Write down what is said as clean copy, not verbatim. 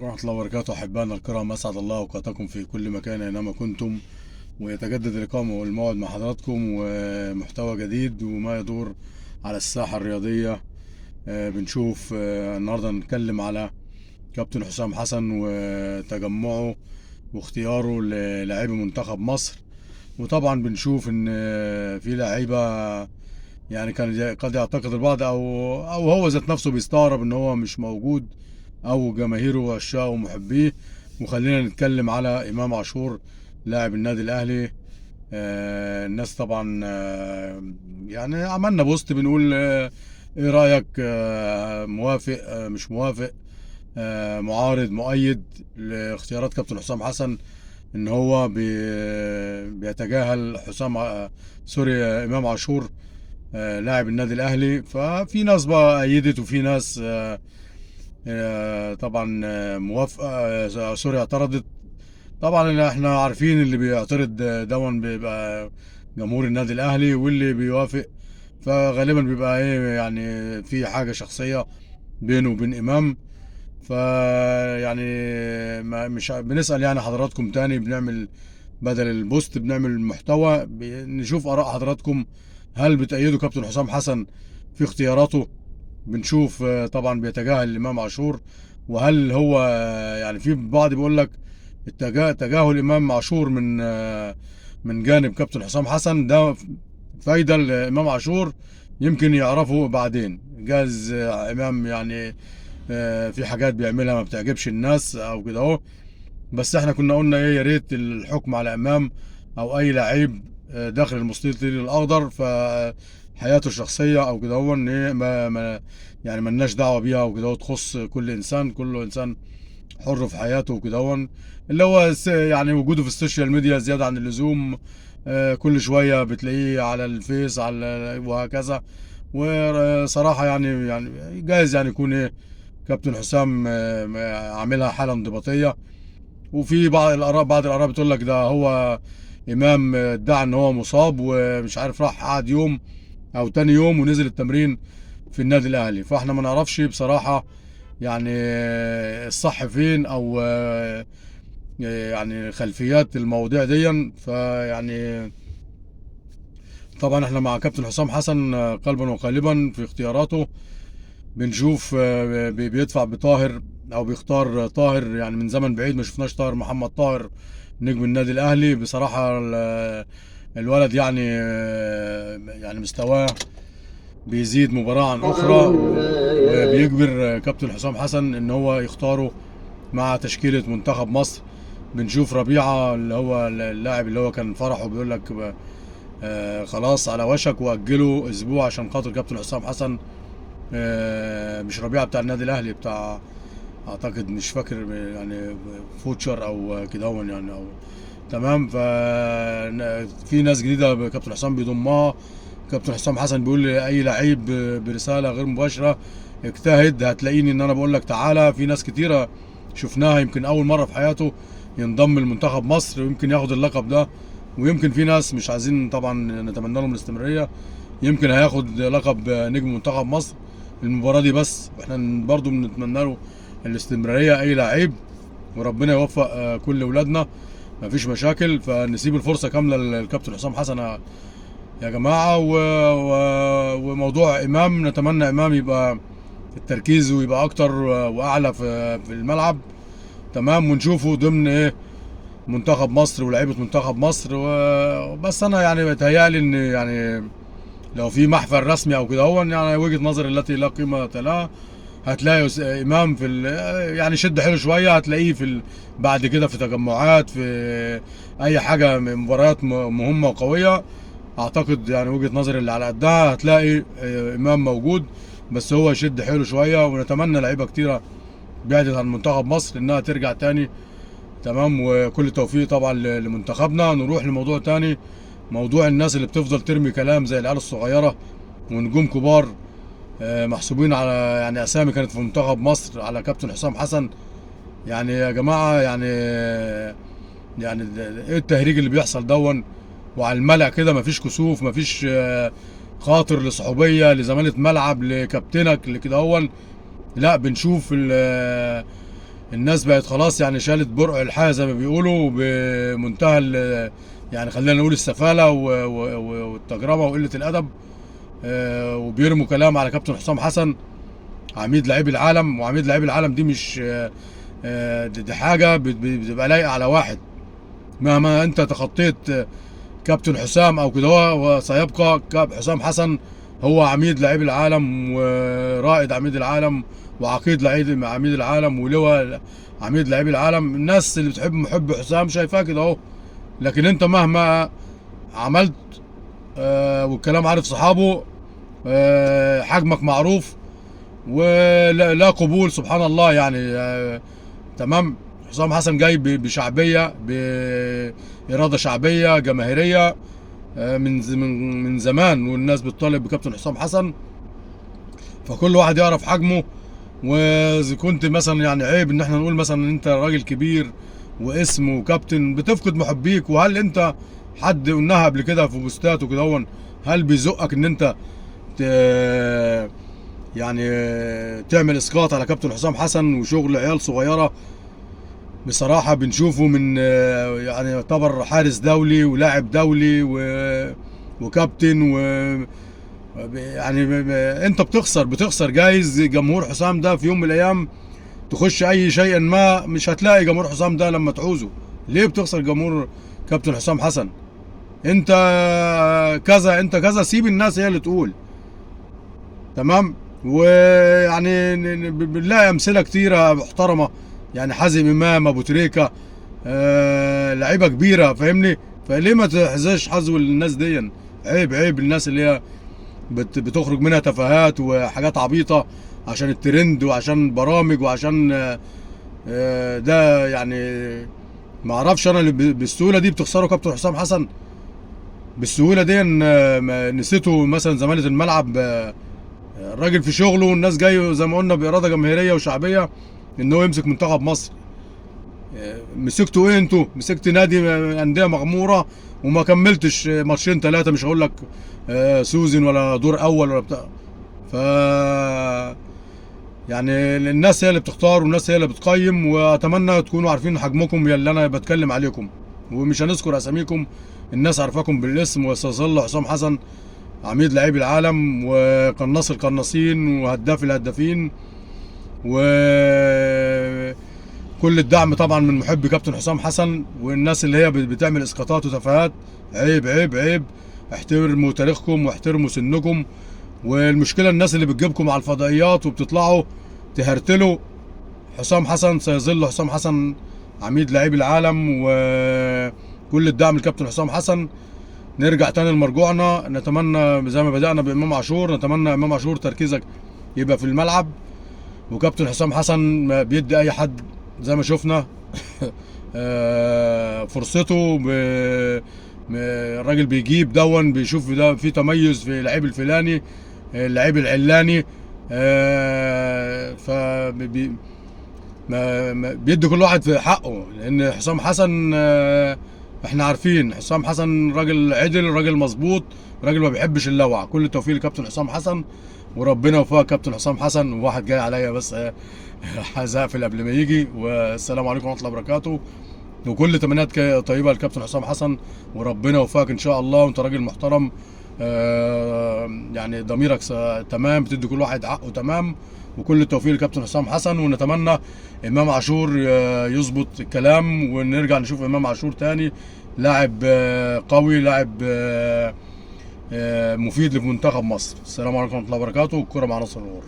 ورحمة الله وبركاته. أحبائنا الكرام، أسعد الله أوقاتكم في كل مكان أينما كنتم، ويتجدد اللقاء والموعد مع حضراتكم ومحتوى جديد وما يدور على الساحة الرياضية. بنشوف النهاردة نتكلم على كابتن حسام حسن وتجمعه واختياره للاعبي منتخب مصر. وطبعا بنشوف ان في لعيبة، يعني كان قد يعتقد البعض او هو ذات نفسه بيستغرب ان هو مش موجود، او جماهيره وعشاقه ومحبيه. وخلينا نتكلم على امام عاشور لاعب النادي الاهلي. الناس طبعا يعني عملنا بوست بنقول ايه رايك، موافق، مش موافق، معارض، مؤيد لاختيارات كابتن حسام حسن ان هو بيتجاهل حسام سوري، امام عاشور لاعب النادي الاهلي. ففي ناس بقى ايدت وفي ناس طبعا موافقه، سوري، اعترضت. طبعا احنا عارفين اللي بيعترض دون بيبقى جمهور النادي الاهلي، واللي بيوافق فغالبا بيبقى ايه، يعني في حاجه شخصيه بينه وبين امام. يعني ما مش بنسال يعني حضراتكم تاني، بنعمل بدل البوست بنعمل محتوى نشوف اراء حضراتكم. هل بتأيدوا كابتن حسام حسن في اختياراته؟ بنشوف طبعا بيتجاهل امام عاشور. وهل هو يعني في بعض بيقول لك تجاهل امام عاشور من جانب كابتن حسام حسن ده فايده لامام عاشور، يمكن يعرفه بعدين. جاز امام يعني في حاجات بيعملها ما بتعجبش الناس او كده اهو. بس احنا كنا قلنا ايه، يا ريت الحكم على امام او اي لعيب داخل المستطيل الاخضر فحياته الشخصيه او كده هو ان ايه يعني ملناش دعوه بيها وكده هو، تخص كل انسان، كل انسان حر في حياته وكده هو. اللي هو يعني وجوده في السوشيال ميديا زياده عن اللزوم، كل شويه بتلاقيه على الفيس على وهكذا. وصراحه يعني جايز يعني يكون ايه، كابتن حسام عاملها حاله انضباطيه. وفي بعض الاراء بتقول لك ده هو امام ادعى ان هو مصاب ومش عارف، راح قعد يوم او تاني يوم ونزل التمرين في النادي الاهلي. فاحنا ما نعرفش بصراحة يعني الصح فين، او يعني خلفيات المواضيع دي. فيعني طبعا احنا مع كابتن حسام حسن قلبا وقالبا في اختياراته. بنشوف بيدفع بطاهر او بيختار طاهر، يعني من زمن بعيد ما شفناش طاهر محمد طاهر نجم النادي الاهلي. بصراحه الولد يعني مستواه بيزيد مباراه عن اخرى، وبيجبر كابتن حسام حسن ان هو يختاره مع تشكيله منتخب مصر. بنشوف ربيعه اللي هو اللاعب اللي هو كان فرحه بيقول لك خلاص على وشك، واجله اسبوع عشان خاطر كابتن حسام حسن. مش ربيعه بتاع النادي الاهلي، بتاع اعتقد مش فاكر يعني فوتشر او كده هو يعني، او تمام. في ناس جديده كابتن حسام بيضمها. كابتن حسام حسن بيقول لاي لعيب برساله غير مباشره: اجتهد هتلاقيني ان انا بقول لك تعالى. في ناس كتيره شفناها يمكن اول مره في حياته ينضم لمنتخب مصر ويمكن ياخد اللقب ده. ويمكن في ناس مش عايزين طبعا نتمنى لهم الاستمراريه، يمكن هياخد لقب نجم منتخب مصر المباراة دي. بس احنا برضو بنتمنى له الاستمرارية اي لعيب، وربنا يوفق كل ولادنا، مفيش مشاكل. فنسيب الفرصة كاملة للكابتن حسام حسن يا جماعة. وموضوع امام، نتمنى امام يبقى التركيز ويبقى اكتر واعلى في الملعب، تمام، ونشوفه ضمن ايه، منتخب مصر ولاعيبة منتخب مصر. بس انا يعني بتهيألي ان يعني لو في محفل رسمي او كده هو، يعني وجهة نظري التي لا قيمة لها، هتلاقي امام في يعني شد حلو شويه، هتلاقيه بعد كده في تجمعات، في اي حاجه مباريات مهمه وقويه. اعتقد يعني وجهه نظري اللي على قدها هتلاقي امام موجود. بس هو يشد حيله شويه، ونتمنى لعيبه كتيره بعدت عن منتخب مصر انها ترجع تاني، تمام. وكل التوفيق طبعا لمنتخبنا. نروح لموضوع تاني، موضوع الناس اللي بتفضل ترمي كلام زي العيال الصغيره ونجوم كبار محسوبين على يعني اسامي كانت في منتخب مصر على كابتن حسام حسن. يعني يا جماعه يعني ايه التهريج اللي بيحصل دون؟ وعلى الملأ كده مفيش كسوف، مفيش خاطر لصحوبيه لزماله ملعب لكابتنك لكده هون. لا، بنشوف الناس بقت خلاص يعني شالت برق الحياة زي ما بيقولوا بمنتهى يعني خلينا نقول السفالة والتجربة وقلة الأدب. وبيرموا كلام على كابتن حسام حسن عميد لعيب العالم. وعميد لعيب العالم دي مش دي حاجة بتبقى لايقة على واحد. مهما انت تخطيت كابتن حسام او كده، هو سيبقى حسام حسن هو عميد لعيب العالم ورائد عميد العالم وعقيد لعيب عميد العالم ولواء عميد لعيب العالم. الناس اللي بتحب محب حسام شايفاه كده اهو. لكن انت مهما عملت والكلام عارف صحابه، حجمك معروف ولا قبول سبحان الله يعني. تمام. حسام حسن جاي بشعبيه، باراده شعبيه جماهيريه من زمان، والناس بتطالب بكابتن حسام حسن. فكل واحد يعرف حجمه. واذا كنت مثلا يعني عيب ان احنا نقول مثلا ان انت راجل كبير واسم وكابتن بتفقد محبيك. وهل انت حد قلناها قبل كده في بوستات وكده، هل بيزقك ان انت يعني تعمل اسقاط على كابتن حسام حسن وشغل عيال صغيره؟ بصراحه بنشوفه من يعني يعتبر حارس دولي ولاعب دولي وكابتن يعني انت بتخسر جايز جمهور حسام ده في يوم من الايام تخش اي شيء ما مش هتلاقي جمهور حسام ده لما تعوزه. ليه بتخسر جمهور كابتن حسام حسن؟ انت كذا انت كذا، سيب الناس هي اللي تقول. تمام. ويعني بنلاقي امثله كتيره محترمه، يعني حازم امام، ابو تريكه، لعيبه كبيره فاهمني. فليه ما تحزاش حظو الناس دي؟ عيب الناس اللي هي بتخرج منها تفاهات وحاجات عبيطه عشان الترند وعشان برامج وعشان ده يعني. ما اعرفش انا اللي بالسهوله دي بتخسروا كابتن حسام حسن بالسهوله دي. نسيتوا مثلا زمالة الملعب، الراجل في شغله والناس جايه زي ما قلنا باراده جماهيريه وشعبيه ان هو يمسك منتخب مصر. مسكتوا ايه انتوا؟ مسكت نادي انديه مغموره وما كملتش ماتشين ثلاثه، مش هقول لك سوزن ولا دور اول ولا بتاع. ف يعني الناس هي اللي بتختار والناس هي اللي بتقيم. واتمنى تكونوا عارفين حجمكم يا اللي انا بتكلم عليكم، ومش هنذكر اساميكم. الناس عارفاكم بالاسم. وسيظل حسام حسن عميد لعيب العالم وقناص القناصين وهداف الهدافين. وكل الدعم طبعا من محبي كابتن حسام حسن. والناس اللي هي بتعمل اسقاطات وتفاهات عيب. احترموا تاريخكم واحترموا سنكم. والمشكله الناس اللي بتجيبكم على الفضائيات وبتطلعوا تهرتلوا. حسام حسن سيظل حسام حسن عميد لعيب العالم. وكل الدعم لكابتن حسام حسن. نرجع تاني لمرجوعنا، نتمنى زي ما بدأنا بإمام عاشور، نتمنى إمام عاشور تركيزك يبقى في الملعب. وكابتن حسام حسن بيدي أي حد زي ما شفنا فرصته. الراجل بيجيب بيشوف ده في تميز في اللعيب الفلاني اللعيب العلاني. ف بيدي كل واحد في حقه. لأن حسام حسن احنا عارفين حسام حسن راجل عدل، راجل مظبوط، راجل ما بيحبش اللوع. كل التوفيق لكابتن حسام حسن وربنا يوفقك كابتن حسام حسن. وواحد جاي عليا بس هقفل قبل ما يجي. والسلام عليكم ورحمه الله وبركاته. وكل تمنيات طيبه لكابتن حسام حسن وربنا يوفقك ان شاء الله. وانت راجل محترم، يعني ضميرك تمام، بتدي كل واحد حقه تمام. وكل التوفيق لكابتن حسام حسن. ونتمنى امام عاشور يظبط الكلام ونرجع نشوف امام عاشور تاني لاعب قوي، لاعب مفيد لمنتخب مصر. السلام عليكم ورحمه الله وبركاته. الكره مع نصر النور.